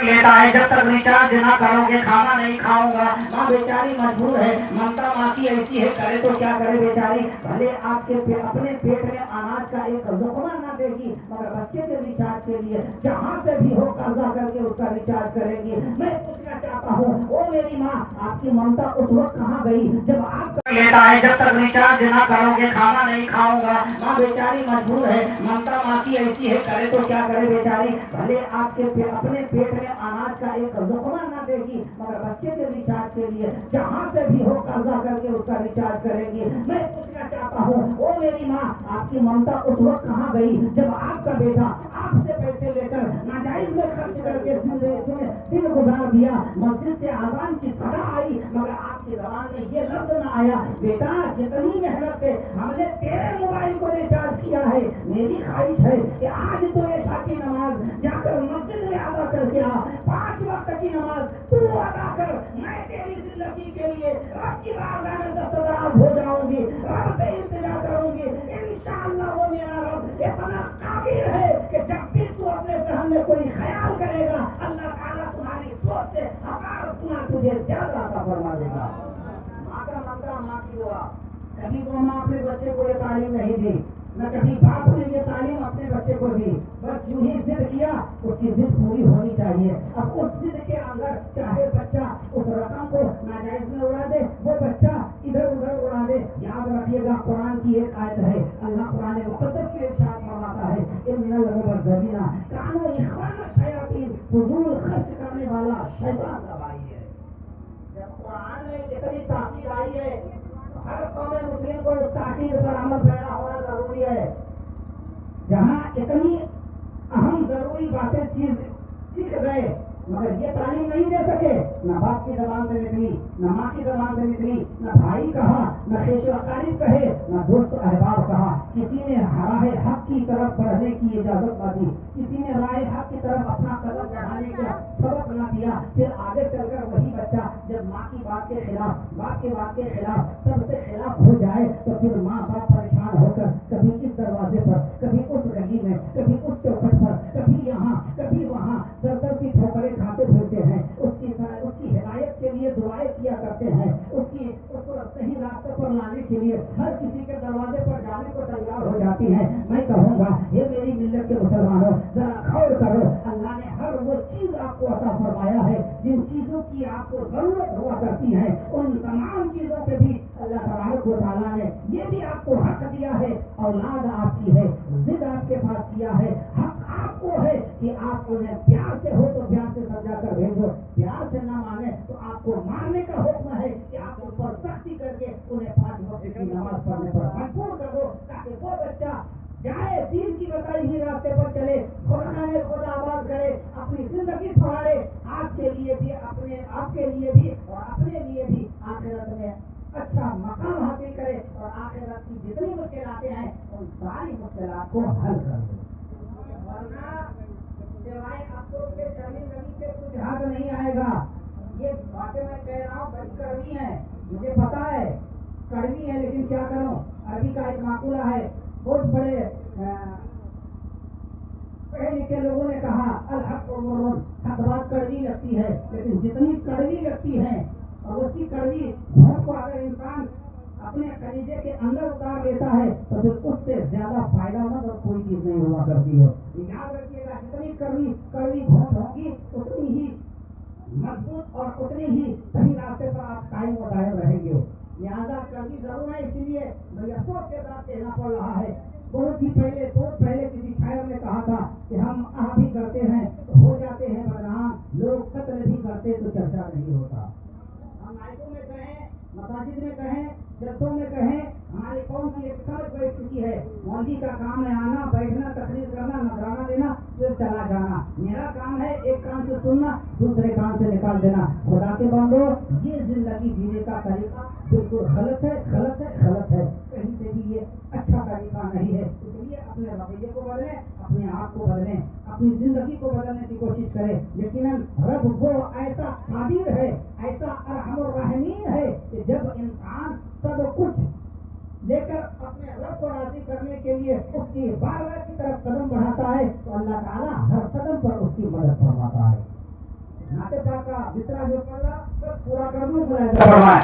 लेता है जब तक रिचार्ज ना करोगे खाना नहीं खाऊंगा। माँ बेचारी मजबूर है, ममता माँ की ऐसी है, करे तो क्या करे बेचारी। भले आपके अपने पेट में अनाज का एक लुकमा ना देगी, मगर बच्चे के रिचार्ज के लिए जहाँ से भी हो कर्जा करके उसका रिचार्ज करेगी। मैं पूछना चाहता हूँ, ओ मेरी माँ, आपकी ममता उस वक्त कहाँ गई जब आप लेता है जब तक रिचार्ज ना करोगे खाना नहीं खाऊंगा। माँ बेचारी मजबूर है, ममता माँ की ऐसी है, करे तो क्या करे बेचारी। भले आपके अपने पेट में अनाज का एक लुकमा ना देगी, मगर बच्चे के रिचार्ज के लिए जहाँ से भी हो कर्जा करके उसका रिचार्ज करेगी। मैं पूछना चाहता हूँ, ओ मेरी माँ, आपकी ममता उस वक्त कहाँ गई जब आपका बेटा आपसे पैसे लेकर नाजायज में खर्च करके दिन गुजार दिया। मस्जिद से आजान की सदा आई, मगर आपकी जबान में ये लफ्ज न आया, बेटा जितनी मेहनत से हमने तेरे मोबाइल को रिचार्ज किया है, मेरी ख्वाहिश है कि आज तो ऐसा की नमाज जाकर मस्जिद में अदा करके आ, 5 वक्त की नमाज तू अदा कर। मैं तेरी जिंदगी के लिए रब की बारगाह में दस्तबराज हो जाऊंगी, रब से इंतजार करूंगी। इंशाअल्लाह वो मेरा रब इतना काबिल है कि जब भी तू अपने जहन में कोई ख्याल करेगा, अल्लाह ताला तुम्हारी सोच से 1000 गुना तुझे ज्यादा अता फरमा देगा। माँ का मंत्र, माँ की दुआ। कभी वो माँ अपने बच्चे को ये तालीम नहीं दी, न कभी बाप ने ये तालीम अपने बच्चे को दी, बस यूं ही जिद किया, उसकी जिद पूरी होनी चाहिए। अब उस जिद के अंदर चाहे बच्चा उस रकम को नाजायज में उड़ा दे, वो बच्चा इधर उधर उड़ा दे। याद रखिएगा, कुरान की एक आयत है, अल्लाह कुरान मुक़द्दस के इरशाद फरमाता है, इन्नल मुबज़्ज़िरीना कानू इख़वाना शयातीन, फुज़ूल खर्च करने वाला शैतान का भाई है। जब कुरान में इतनी ताकीद आई है, हर कौम मुस्लिम को उस ताकीद पर अमल पैदा होना जरूरी है। जहाँ इतनी अहम जरूरी बातें चीज सीख गए, मगर ये तालीम नहीं दे सके, न बाप की जबान से निकली, न माँ की जबान से निकली, न भाई कहा, न खेशो अकारिब कहे, न दोस्त अहबाब कहा। किसी ने राह हक की तरफ बढ़ने की इजाजत न दी, किसी ने राह हक की तरफ अपना कदम बढ़ाने का सबक न दिया। फिर आगे चलकर वही बच्चा जब माँ की बात के खिलाफ, बाप के बात के खिलाफ, सबसे खिलाफ हो जाए, तो फिर माँ बाप परेशान होकर कभी इस दरवाजे पर, कभी उस गली में, कभी उस चौखट पर, कभी यहाँ कभी वहाँ दर दर की ठोकरें खाते फिरते हैं। उसकी हिदायत के लिए दुआएं किया करते हैं, उसको सही रास्ते पर लाने के लिए हर किसी के दरवाजे पर जाने को तैयार हो जाती है। मैं कहूँगा, ये मेरी मिल्लत के मुसलमानों, जरा गौर करो, अल्लाह ने हर वो चीज आपको अता फरमाया है जिन चीजों की आपको जरूरत हुआ करती है, उन तमाम चीजों पे भी अल्लाह तबारक व तआला ने ये भी आपको हक दिया है। औलाद आपकी है, जिद आपके पास किया है, हक आपको है कि आप उन्हें प्यार से हो तो प्यार से समझा कर भेजो, प्यार से न माने तो आपको मारने का हुक्म है कि आप उन पर सख्ती करके उन्हें 5 वक्त की नमाज पढ़ने पर मजबूर कर दो, ताकि वो बच्चा जाए, दीन की बताई हुई रास्ते पर चले, खुदा आबाद करे, अपनी जिंदगी संवारे, आपके लिए भी, आपके लिए भी और अपने लिए भी आखिरत में अच्छा मकाम हासिल करे, और आखिरत की जितनी मुश्किलातें हैं उन सारी मुश्किलात को हल कर दे। वरना सिवाय अफसोस के शर्मिंदगी से कुछ हाथ नहीं आएगा। ये बातें मैं कह रहा हूँ बड़ी कड़वी है, मुझे पता है कड़वी है, लेकिन क्या करूँ। अरबी का एक माकूला है, बहुत बड़े पढ़े लिखे लोगों ने कहा, अल हक मुर्रुन, हक बात कड़वी लगती है, लेकिन जितनी कड़वी लगती है और उसकी कड़वी भोंक को अगर इंसान अपने कलीजे के अंदर उतार लेता है तो फिर उससे ज्यादा फायदामंद और कोई चीज नहीं हुआ करती है। याद रखिएगा, जितनी कड़वी भोंक होगी उतनी ही मजबूत और उतनी ही सही रास्ते पर आप कायम व दायम रहेंगे। लिहाजा कड़वी जरूर है, इसलिए मुझे अफसोस के साथ कहना पड़ रहा है। बहुत पहले किसी शायर ने कहा था कि हम आह भी करते हैं तो हो जाते हैं बदनाम, लोग कत्ल भी करते तो चर्चा नहीं होता। हम नाइटों में कहें, मसाजिद में कहें, जलसों में कहें, हमारी कौम की एक समझ बैठ चुकी है, मौलवी का काम है आना, बैठना, तकरीर करना, नजराना देना, फिर चला जाना। मेरा काम है एक कान से सुनना, दूसरे कान से निकाल देना। खुदा के बंदो, ये जिंदगी जीने का तरीका बिल्कुल गलत है, गलत है, गलत है। कहीं से भी ये अच्छा तरीका नहीं है। इसलिए अपने रवैये को बदलें, अपने आप को बदलें, अपनी जिंदगी को बदलने की कोशिश करें। यकीनन रब वो ऐसा कादिर है, ऐसा अरहमुर राहिमीन है कि जब इंसान सब कुछ लेकर अपने रब को राजी करने के लिए उसकी बारगाह की तरफ कदम बढ़ाता है तो अल्लाह ताला हर कदम पर उसकी मदद फरमाता है। کا جتنا جو پڑا سب پورا کر دوں.